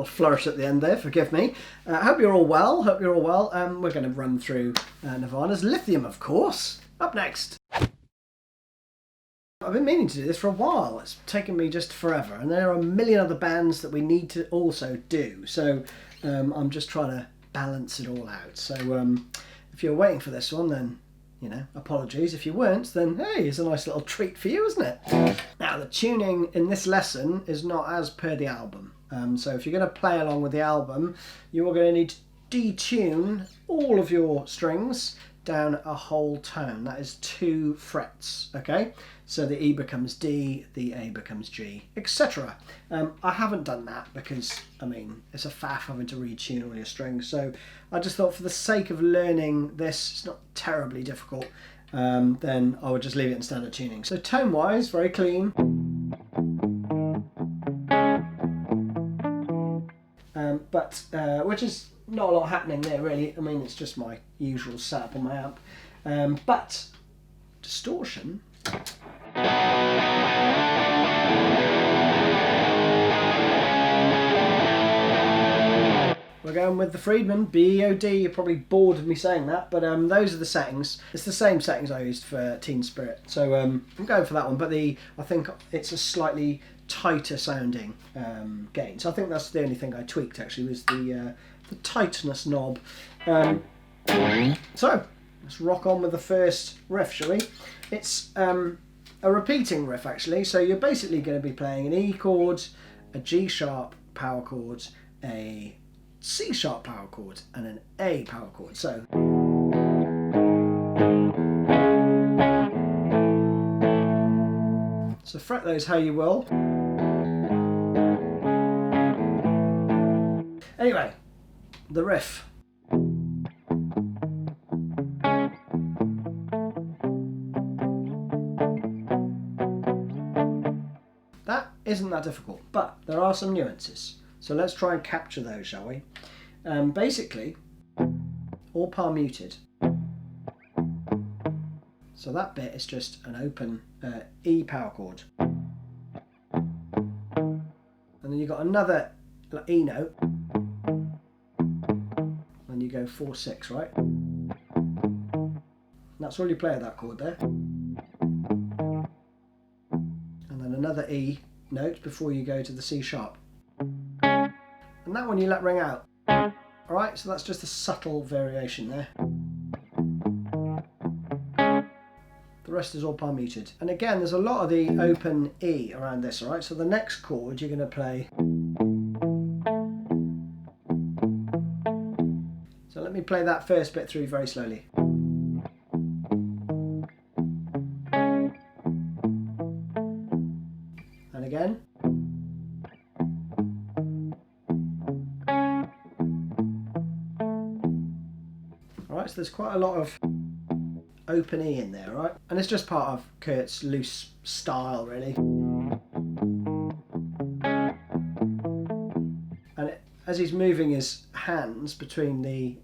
little flourish at the end there, forgive me. Hope you're all well, We're going to run through Nirvana's Lithium, of course. Up next. I've been meaning to do this for a while. It's taken me just forever, and there are a million other bands that we need to also do. So I'm just trying to balance it all out. So if you're waiting for this one, then apologies. If you weren't, then hey, it's a nice little treat for you, isn't it? Now, the tuning in this lesson is not as per the album. So if you're going to play along with the album, you are going to need to detune all of your strings down a whole tone. That is 2 frets, okay? So the E becomes D, the A becomes G, etc. I haven't done that because, it's a faff having to retune all your strings. So I just thought, for the sake of learning this, it's not terribly difficult, then I would just leave it in standard tuning. So tone-wise, very clean. Which is not a lot happening there, really. It's just my usual setup on my amp. But distortion. We're going with the Friedman BOD. You're probably bored of me saying that, but those are the settings. It's the same settings I used for Teen Spirit, so I'm going for that one. But I think it's a slightly tighter sounding gain. So I think that's the only thing I tweaked, actually, was the tightness knob. So let's rock on with the first riff, shall we? It's a repeating riff, actually. So you're basically going to be playing an E chord, a G sharp power chord, a C sharp power chord, and an A power chord. So fret those how you will. Anyway, the riff. That isn't that difficult, but there are some nuances. So let's try and capture those, shall we? Basically, all palm muted. So that bit is just an open E power chord. And then you've got another E note. And you go 4/6, right? And that's all you play at that chord there. And then another E note before you go to the C sharp. And that one you let ring out. Alright, so that's just a subtle variation there. The rest is all palm muted. And again, there's a lot of the open E around this, alright? So the next chord you're going to play. So let me play that first bit through very slowly. And again. Alright, so there's quite a lot of open E in there, right? And it's just part of Kurt's loose style, really. And as he's moving his hands between the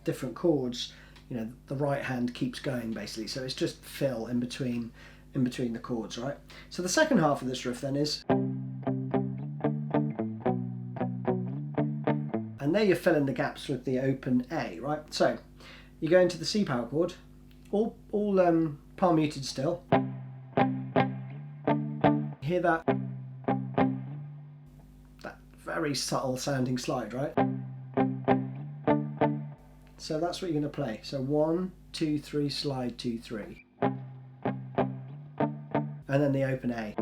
different chords, the right hand keeps going, basically. So it's just fill in between the chords, right? So the second half of this riff then is, and there you're filling the gaps with the open A, right? So you go into the C power chord, all palm muted still. Hear that very subtle sounding slide, right? So that's what you're going to play. So 1, 2, 3, slide 2, 3, and then the open A.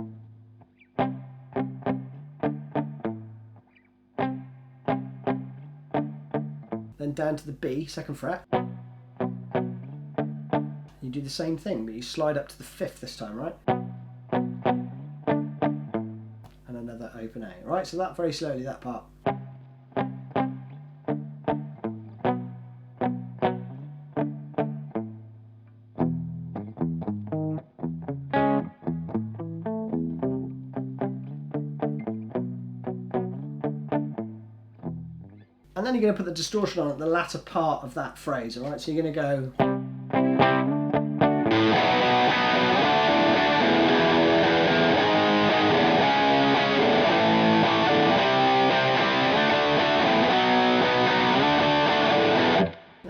Then down to the B, 2nd fret. You do the same thing, but you slide up to the 5th this time, right? And another open A, right? So that very slowly, that part. And then you're going to put the distortion on at the latter part of that phrase, alright? So you're going to go.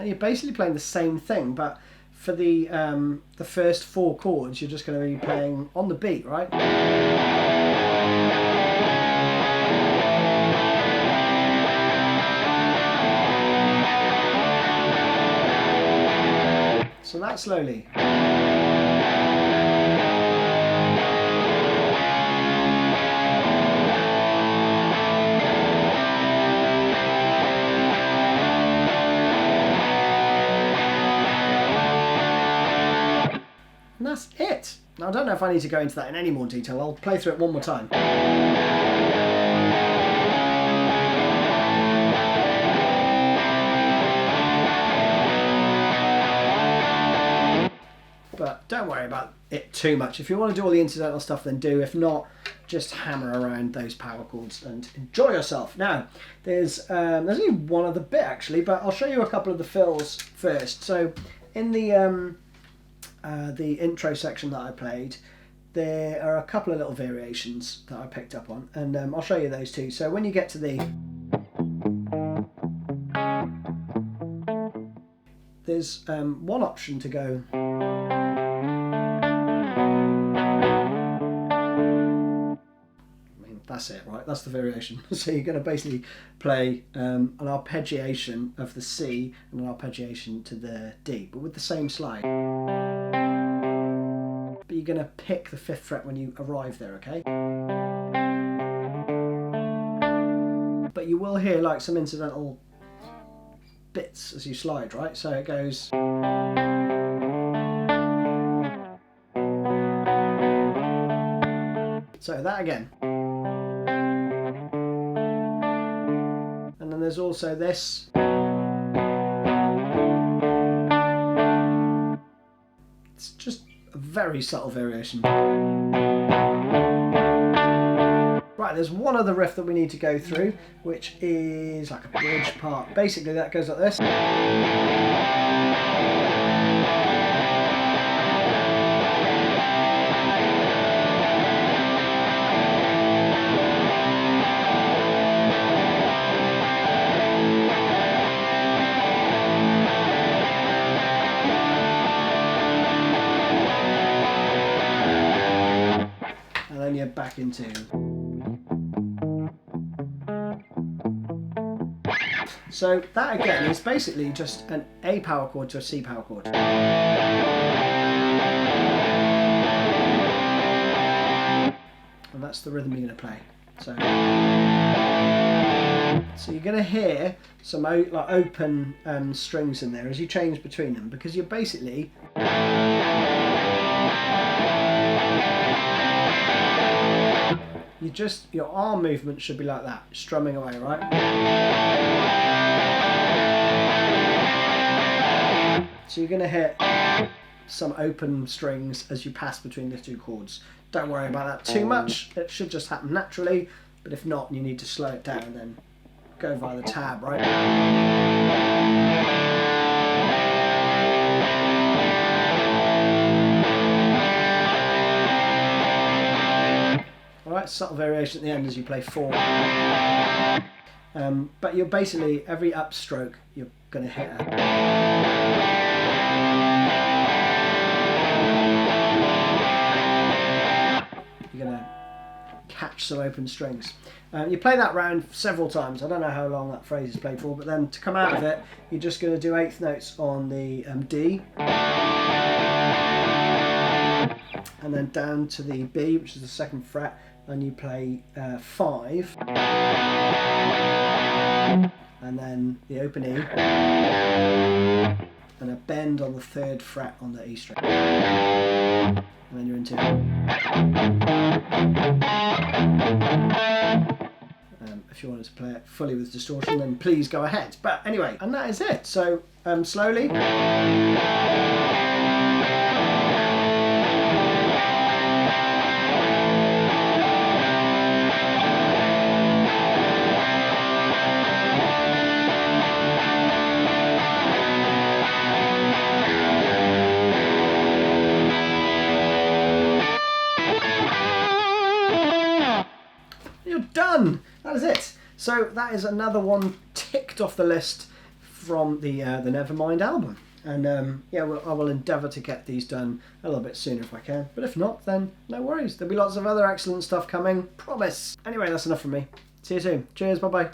And you're basically playing the same thing, but for the first 4 chords, you're just going to be playing on the beat, right? So that slowly. And that's it. Now I don't know if I need to go into that in any more detail. I'll play through it one more time. But don't worry about it too much. If you want to do all the incidental stuff, then do. If not, just hammer around those power chords and enjoy yourself. Now, there's only one other bit actually, but I'll show you a couple of the fills first. So in the intro section that I played, there are a couple of little variations that I picked up on, and I'll show you those too. So when you get to there's one option to go. That's it, right? That's the variation. So you're going to basically play an arpeggiation of the C and an arpeggiation to the D, but with the same slide. But you're going to pick the 5th fret when you arrive there, okay? But you will hear like some incidental bits as you slide, right? So it goes. So that again. And then there's also this. It's just a very subtle variation. Right, there's one other riff that we need to go through, which is like a bridge part. Basically that goes like this. And then you're back into. So that again is basically just an A power chord to a C power chord. And that's the rhythm you're going to play. So you're going to hear some like open strings in there as you change between them, because you're basically your arm movement should be like that, strumming away, right? So you're going to hit some open strings as you pass between the 2 chords. Don't worry about that too much. It should just happen naturally, but if not, you need to slow it down, then go via the tab, right? Alright, subtle variation at the end as you play 4. But you're basically, every upstroke, you're going to hit you're going to catch some open strings. You play that round several times. I don't know how long that phrase is played for, but then to come out of it, you're just going to do 8th notes on the D, and then down to the B, which is the 2nd fret, and you play 5, and then the open E, and a bend on the 3rd fret on the E string, and then you're into. If you wanted to play it fully with distortion, then please go ahead. But anyway, and that is it. So slowly. You're done. That is it. So that is another one ticked off the list from the Nevermind album. And yeah, I will endeavour to get these done a little bit sooner if I can. But if not, then no worries. There'll be lots of other excellent stuff coming. Promise. Anyway, that's enough from me. See you soon. Cheers. Bye-bye.